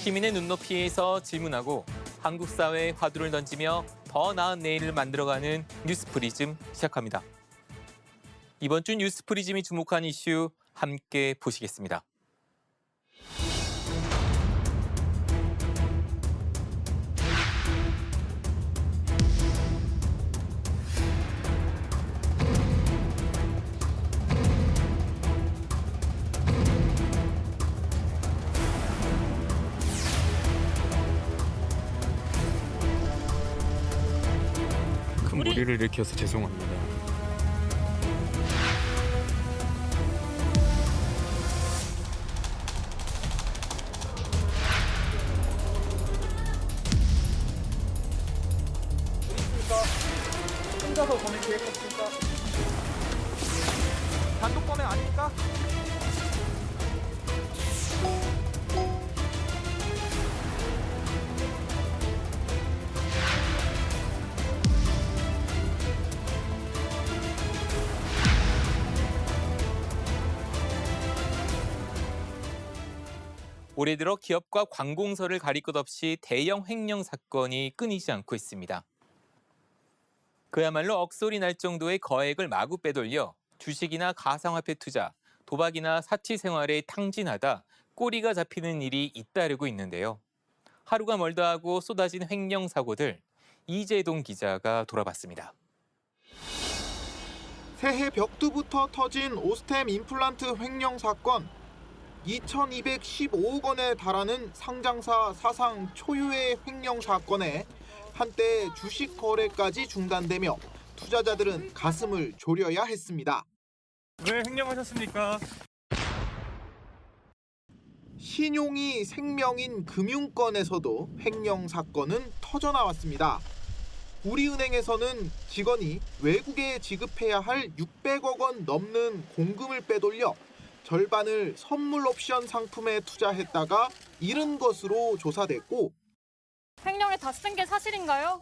시민의 눈높이에서 질문하고 한국 사회에 화두를 던지며 더 나은 내일을 만들어가는 뉴스프리즘 시작합니다. 이번 주 뉴스프리즘이 주목한 이슈 함께 보시겠습니다. 큰 무리를 일으켜서 죄송합니다. 혼자서 범행 계획했습니까? 단독 범행 아닙니까? 올해 들어 기업과 관공서를 가릴 것 없이 대형 횡령 사건이 끊이지 않고 있습니다. 그야말로 억소리 날 정도의 거액을 마구 빼돌려 주식이나 가상화폐 투자, 도박이나 사치 생활에 탕진하다 꼬리가 잡히는 일이 잇따르고 있는데요. 하루가 멀다 하고 쏟아진 횡령 사고들, 이재동 기자가 돌아봤습니다. 새해 벽두부터 터진 오스템 임플란트 횡령 사건. 2,215억 원에 달하는 상장사 사상 초유의 횡령 사건에 한때 주식 거래까지 중단되며 투자자들은 가슴을 졸여야 했습니다. 왜 횡령하셨습니까? 신용이 생명인 금융권에서도 횡령 사건은 터져나왔습니다. 우리은행에서는 직원이 외국에 지급해야 할 600억 원 넘는 공금을 빼돌려 절반을 선물 옵션 상품에 투자했다가 잃은 것으로 조사됐고, 횡령에 다 쓴 게 사실인가요?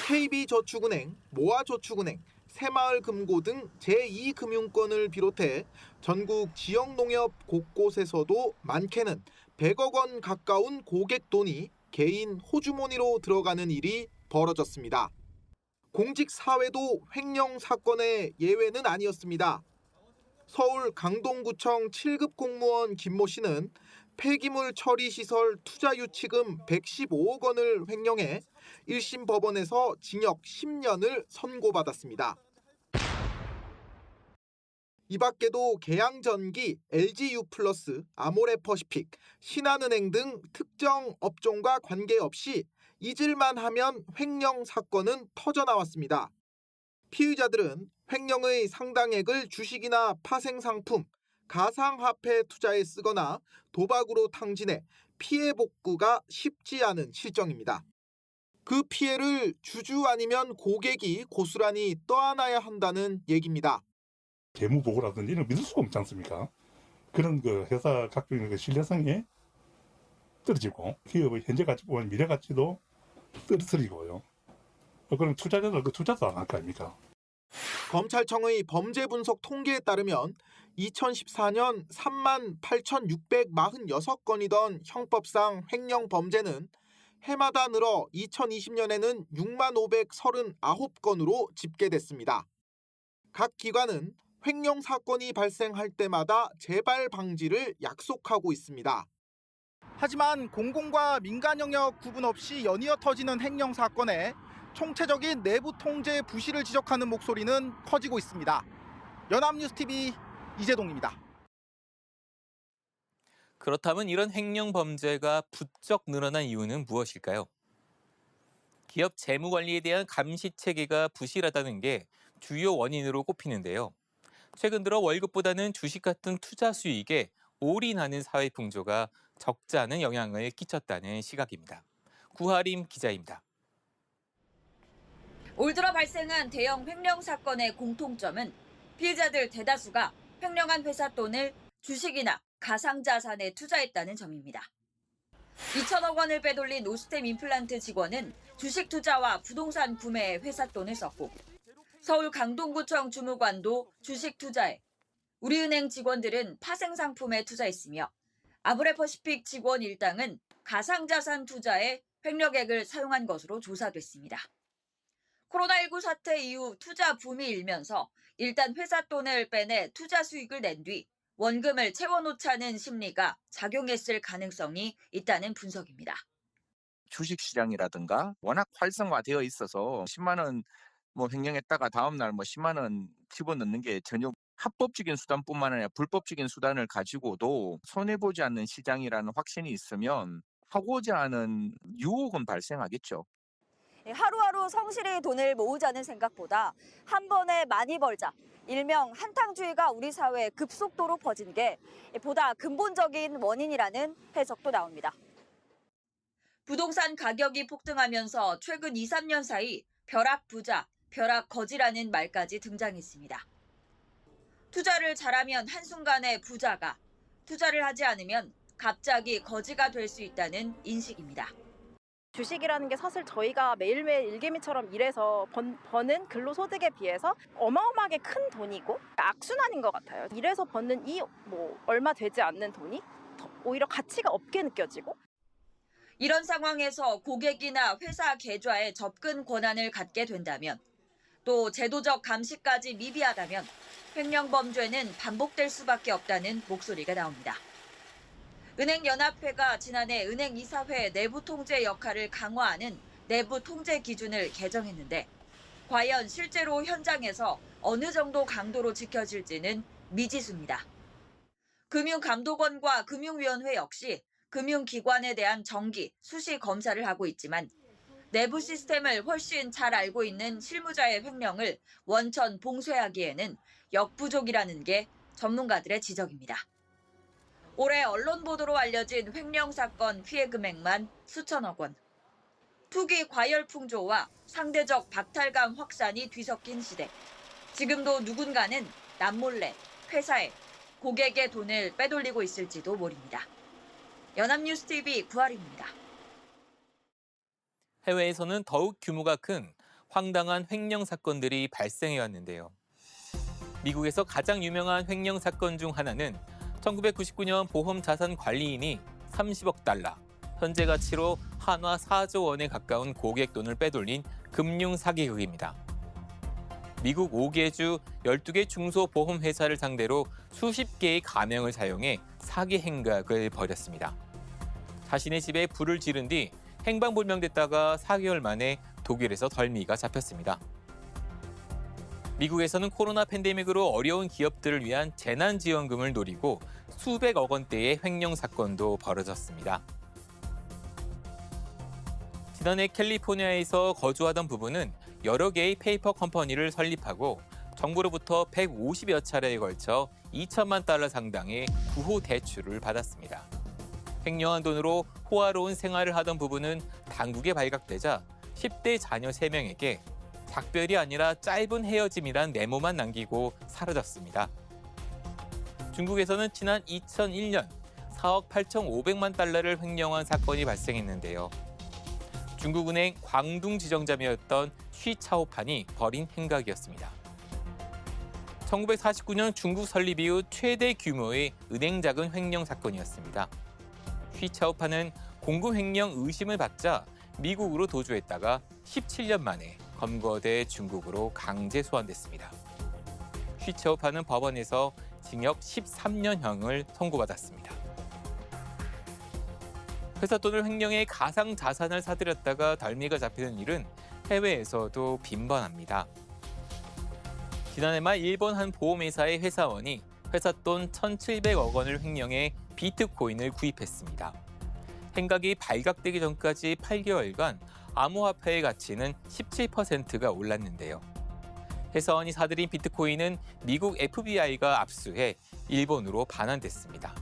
KB저축은행, 모아저축은행, 새마을금고 등 제2금융권을 비롯해 전국 지역농협 곳곳에서도 많게는 100억 원 가까운 고객 돈이 개인 호주머니로 들어가는 일이 벌어졌습니다. 공직사회도 횡령 사건의 예외는 아니었습니다. 서울 강동구청 7급 공무원 김모 씨는 폐기물 처리시설 투자유치금 115억 원을 횡령해 1심 법원에서 징역 10년을 선고받았습니다. 이 밖에도 계양전기, LG유플러스, 아모레퍼시픽, 신한은행 등 특정 업종과 관계없이 잊을만 하면 횡령 사건은 터져나왔습니다. 피의자들은 횡령의 상당액을 주식이나 파생상품, 가상화폐 투자에 쓰거나 도박으로 탕진해 피해 복구가 쉽지 않은 실정입니다. 그 피해를 주주 아니면 고객이 고스란히 떠안아야 한다는 얘기입니다. 재무보고라든지 이런 믿을 수가 없지 않습니까? 그런 그 회사 각종 그 신뢰성이 떨어지고 기업의 현재 가치 보면 미래 가치도 떨어뜨리고요. 그럼 투자자들 그 투자도 안 할 거 아닙니까? 검찰청의 범죄 분석 통계에 따르면 2014년 38,646건이던 형법상 횡령 범죄는 해마다 늘어 2020년에는 65,539건으로 집계됐습니다. 각 기관은 횡령 사건이 발생할 때마다 재발 방지를 약속하고 있습니다. 하지만 공공과 민간 영역 구분 없이 연이어 터지는 횡령 사건에 총체적인 내부 통제 부실을 지적하는 목소리는 커지고 있습니다. 연합뉴스TV 이재동입니다. 그렇다면 이런 횡령 범죄가 부쩍 늘어난 이유는 무엇일까요? 기업 재무 관리에 대한 감시 체계가 부실하다는 게 주요 원인으로 꼽히는데요. 최근 들어 월급보다는 주식 같은 투자 수익에 올인하는 사회 풍조가 적지 않은 영향을 끼쳤다는 시각입니다. 구하림 기자입니다. 올 들어 발생한 대형 횡령 사건의 공통점은 피해자들 대다수가 횡령한 회사 돈을 주식이나 가상자산에 투자했다는 점입니다. 2천억 원을 빼돌린 오스템 임플란트 직원은 주식 투자와 부동산 구매에 회사 돈을 썼고, 서울 강동구청 주무관도 주식 투자에, 우리은행 직원들은 파생 상품에 투자했으며 아브레퍼시픽 직원 일당은 가상자산 투자에 횡령액을 사용한 것으로 조사됐습니다. 코로나19 사태 이후 투자 붐이 일면서 일단 회사 돈을 빼내 투자 수익을 낸 뒤 원금을 채워놓자는 심리가 작용했을 가능성이 있다는 분석입니다. 주식시장이라든가 워낙 활성화되어 있어서 10만 원 횡령했다가 다음날 10만 원 집어넣는 게 전혀 합법적인 수단뿐만 아니라 불법적인 수단을 가지고도 손해보지 않는 시장이라는 확신이 있으면 하고자 하는 유혹은 발생하겠죠. 하루하루 성실히 돈을 모으자는 생각보다 한 번에 많이 벌자, 일명 한탕주의가 우리 사회에 급속도로 퍼진 게 보다 근본적인 원인이라는 해석도 나옵니다. 부동산 가격이 폭등하면서 최근 2, 3년 사이 벼락 부자, 벼락 거지라는 말까지 등장했습니다. 투자를 잘하면 한순간에 부자가, 투자를 하지 않으면 갑자기 거지가 될 수 있다는 인식입니다. 주식이라는 게 사실 저희가 매일매일 일개미처럼 일해서 버는 근로소득에 비해서 어마어마하게 큰 돈이고 악순환인 것 같아요. 일해서 버는 이 얼마 되지 않는 돈이 오히려 가치가 없게 느껴지고. 이런 상황에서 고객이나 회사 계좌에 접근 권한을 갖게 된다면, 또 제도적 감시까지 미비하다면 횡령 범죄는 반복될 수밖에 없다는 목소리가 나옵니다. 은행연합회가 지난해 은행이사회 내부 통제 역할을 강화하는 내부 통제 기준을 개정했는데, 과연 실제로 현장에서 어느 정도 강도로 지켜질지는 미지수입니다. 금융감독원과 금융위원회 역시 금융기관에 대한 정기, 수시 검사를 하고 있지만 내부 시스템을 훨씬 잘 알고 있는 실무자의 횡령을 원천 봉쇄하기에는 역부족이라는 게 전문가들의 지적입니다. 올해 언론 보도로 알려진 횡령 사건 피해 금액만 수천억 원. 투기 과열 풍조와 상대적 박탈감 확산이 뒤섞인 시대. 지금도 누군가는 남몰래 회사에 고객의 돈을 빼돌리고 있을지도 모릅니다. 연합뉴스TV 구하림입니다. 해외에서는 더욱 규모가 큰 황당한 횡령 사건들이 발생해 왔는데요. 미국에서 가장 유명한 횡령 사건 중 하나는 1999년 보험 자산 관리인이 30억 달러, 현재 가치로 한화 4조 원에 가까운 고객 돈을 빼돌린 금융 사기극입니다. 미국 5개 주 12개 중소보험회사를 상대로 수십 개의 가명을 사용해 사기 행각을 벌였습니다. 자신의 집에 불을 지른 뒤 행방불명됐다가 4개월 만에 독일에서 덜미가 잡혔습니다. 미국에서는 코로나 팬데믹으로 어려운 기업들을 위한 재난지원금을 노리고 수백억 원대의 횡령 사건도 벌어졌습니다. 지난해 캘리포니아에서 거주하던 부부는 여러 개의 페이퍼 컴퍼니를 설립하고 정부로부터 150여 차례에 걸쳐 2천만 달러 상당의 구호 대출을 받았습니다. 횡령한 돈으로 호화로운 생활을 하던 부부는 당국에 발각되자 10대 자녀 3명에게 작별이 아니라 짧은 헤어짐이란 메모만 남기고 사라졌습니다. 중국에서는 지난 2001년 4억 8,500만 달러를 횡령한 사건이 발생했는데요. 중국은행 광둥 지점장이었던 쉬차오판이 벌인 행각이었습니다. 1949년 중국 설립 이후 최대 규모의 은행 자금 횡령 사건이었습니다. 쉬차오판은 공금 횡령 의심을 받자 미국으로 도주했다가 17년 만에 검거돼 중국으로 강제 소환됐습니다. 쉬차오판은 법원에서 징역 13년형을 선고받았습니다. 회사 돈을 횡령해 가상 자산을 사들였다가 덜미가 잡히는 일은 해외에서도 빈번합니다. 지난해 말 일본 한 보험회사의 회사원이 회사 돈 1,700억 원을 횡령해 비트코인을 구입했습니다. 행각이 발각되기 전까지 8개월간 암호화폐의 가치는 17%가 올랐는데요. 회사원이 사들인 비트코인은 미국 FBI가 압수해 일본으로 반환됐습니다.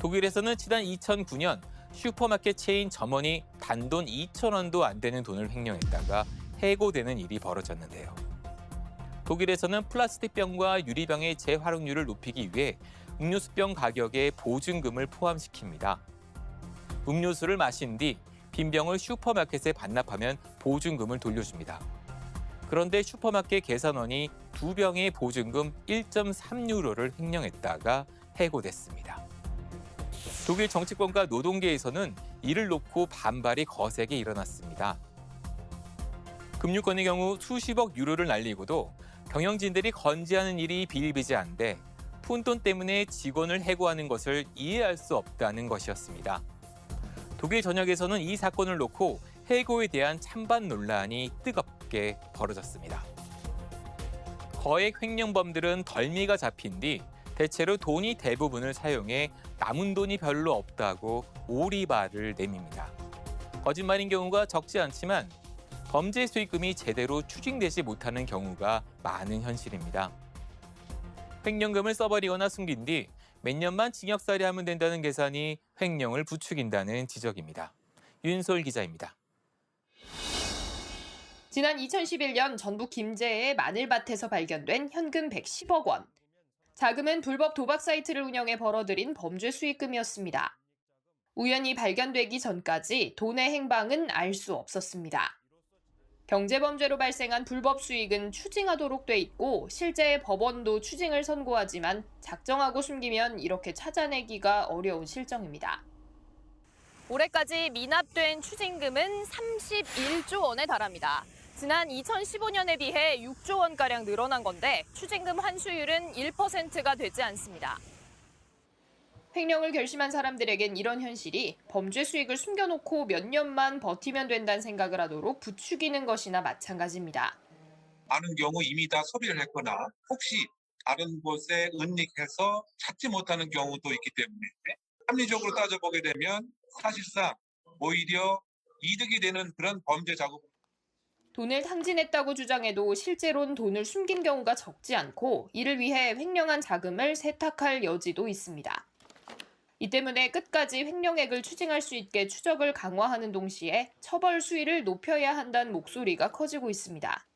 독일에서는 지난 2009년 슈퍼마켓 체인 점원이 단돈 2,000원도 안 되는 돈을 횡령했다가 해고되는 일이 벌어졌는데요. 독일에서는 플라스틱병과 유리병의 재활용률을 높이기 위해 음료수병 가격에 보증금을 포함시킵니다. 음료수를 마신 뒤 빈 병을 슈퍼마켓에 반납하면 보증금을 돌려줍니다. 그런데 슈퍼마켓 계산원이 2병의 보증금 1.3유로를 횡령했다가 해고됐습니다. 독일 정치권과 노동계에서는 이를 놓고 반발이 거세게 일어났습니다. 금융권의 경우 수십억 유로를 날리고도 경영진들이 건재하는 일이 비일비재한데 푼돈 때문에 직원을 해고하는 것을 이해할 수 없다는 것이었습니다. 독일 전역에서는 이 사건을 놓고 해고에 대한 찬반 논란이 뜨겁게 벌어졌습니다. 거액 횡령범들은 덜미가 잡힌 뒤 대체로 돈이 대부분을 사용해 남은 돈이 별로 없다고 오리발을 내밉니다. 거짓말인 경우가 적지 않지만 범죄 수익금이 제대로 추징되지 못하는 경우가 많은 현실입니다. 횡령금을 써버리거나 숨긴 뒤 몇 년만 징역살이 하면 된다는 계산이 횡령을 부추긴다는 지적입니다. 윤솔 기자입니다. 지난 2011년 전북 김제의 마늘밭에서 발견된 현금 110억 원. 자금은 불법 도박 사이트를 운영해 벌어들인 범죄 수익금이었습니다. 우연히 발견되기 전까지 돈의 행방은 알 수 없었습니다. 경제범죄로 발생한 불법 수익은 추징하도록 돼 있고 실제 법원도 추징을 선고하지만 작정하고 숨기면 이렇게 찾아내기가 어려운 실정입니다. 올해까지 미납된 추징금은 31조 원에 달합니다. 지난 2015년에 비해 6조 원가량 늘어난 건데 추징금 환수율은 1%가 되지 않습니다. 횡령을 결심한 사람들에겐 이런 현실이 범죄 수익을 숨겨놓고 몇 년만 버티면 된다는 생각을 하도록 부추기는 것이나 마찬가지입니다. 많은 경우 이미 다 소비를 했거나 혹시 다른 곳에 은닉해서 찾지 못하는 경우도 있기 때문에 합리적으로 따져보게 되면 사실상 오히려 이득이 되는 그런 범죄 작업. 돈을 탕진했다고 주장해도 실제로는 돈을 숨긴 경우가 적지 않고 이를 위해 횡령한 자금을 세탁할 여지도 있습니다. 이 때문에 끝까지 횡령액을 추징할 수 있게 추적을 강화하는 동시에 처벌 수위를 높여야 한다는 목소리가 커지고 있습니다.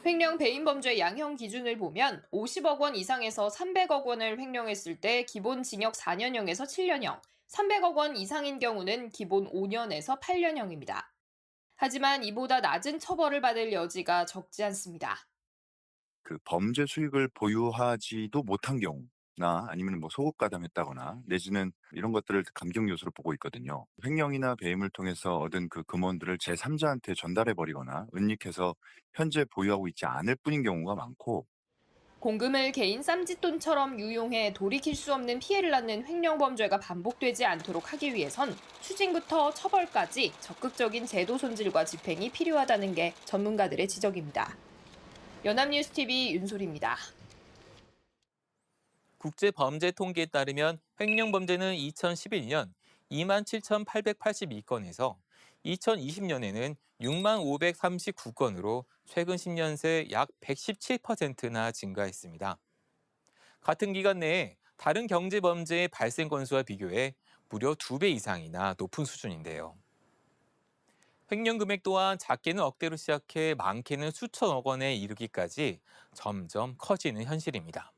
횡령 배임 범죄 양형 기준을 보면 50억 원 이상에서 300억 원을 횡령했을 때 기본 징역 4년형에서 7년형, 300억 원 이상인 경우는 기본 5년에서 8년형입니다. 하지만 이보다 낮은 처벌을 받을 여지가 적지 않습니다. 그 범죄 수익을 보유하지도 못한 경우나 아니면 뭐 소급 가담했다거나 내지는 이런 것들을 감경 요소로 보고 있거든요. 횡령이나 배임을 통해서 얻은 그 금원들을 제3자한테 전달해 버리거나 은닉해서 현재 보유하고 있지 않을 뿐인 경우가 많고, 공금을 개인 쌈짓돈처럼 유용해 돌이킬 수 없는 피해를 낳는 횡령 범죄가 반복되지 않도록 하기 위해선 추징부터 처벌까지 적극적인 제도 손질과 집행이 필요하다는 게 전문가들의 지적입니다. 연합뉴스TV 윤솔입니다. 국제범죄통계에 따르면 횡령 범죄는 2011년 27,882건에서 2020년에는 65,539건으로 최근 10년 새 약 117%나 증가했습니다. 같은 기간 내에 다른 경제범죄의 발생 건수와 비교해 무려 2배 이상이나 높은 수준인데요. 횡령 금액 또한 작게는 억대로 시작해 많게는 수천억 원에 이르기까지 점점 커지는 현실입니다.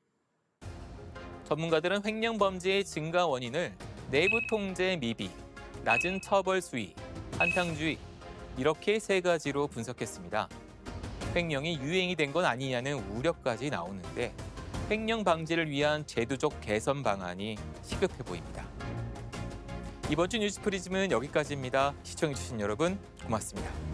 전문가들은 횡령 범죄의 증가 원인을 내부 통제 미비, 낮은 처벌 수위, 한탕주의 이렇게 세 가지로 분석했습니다. 횡령이 유행이 된 건 아니냐는 우려까지 나오는데 횡령 방지를 위한 제도적 개선 방안이 시급해 보입니다. 이번 주 뉴스 프리즘은 여기까지입니다. 시청해주신 여러분 고맙습니다.